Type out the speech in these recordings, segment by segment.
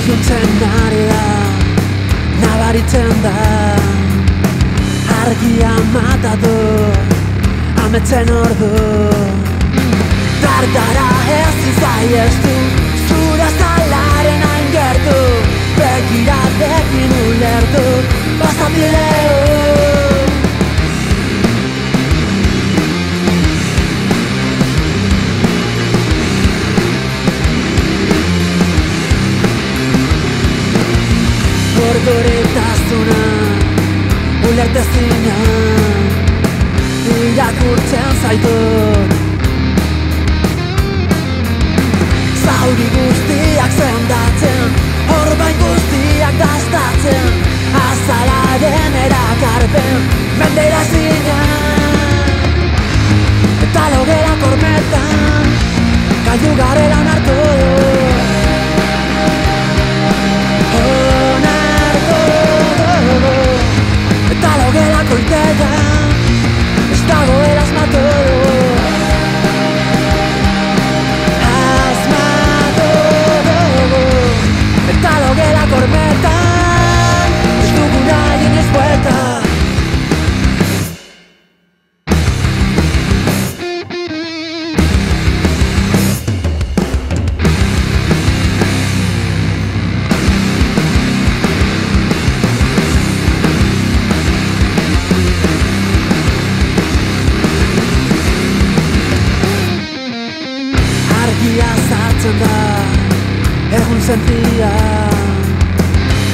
Iluntzen ari da, nabaritzen da, argia matatu, ametzen ordu. Dardara ez izaiestu, zura zalaren hain gertu, begiratekin ulertu, pasabideu. Gordoretasuna, ulertezina, irakurtzen zaitut. Zauri guztiak zendatzen, orbain guztiak dastatzen, azalaren erakarpen, mendera zina. Eta logela kormetan, galdu garela onartu du. Eta logelako itetan, ez dagoela asmatu du. Asmatu dugu. Eta logelako hormetan, ez dugu nahi ez buelta. Zartzen da, egun zentia,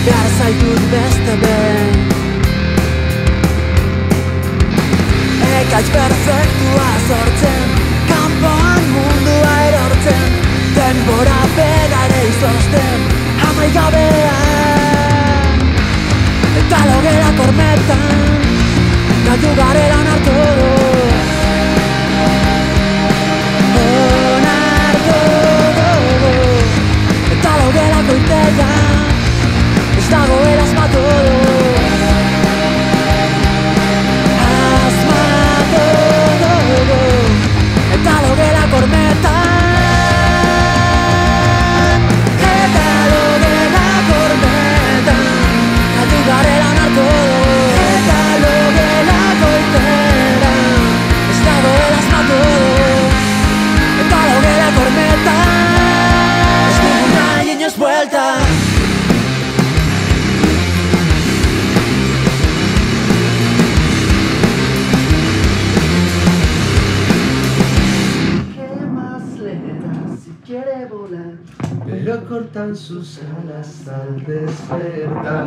behar zaitut beste behin. Ekaitz perfektua sortzen, kanpoan mundua erortzen, denbora bera ere izozten, amaigabean. Eta logela kormetan, galdu garela onartu du. Eta logelako itetan, ez dagoela asmatu du. Asmatu dugu. Eta logelako hormetan, eta logelako hormetan, galdu garela onartu du. Eta logelako itetan, ez dagoela asmatu du. Eta logelako hormetan, vuelta. ¿Qué más le da si quiere volar? Pero cortan sus alas al despertar.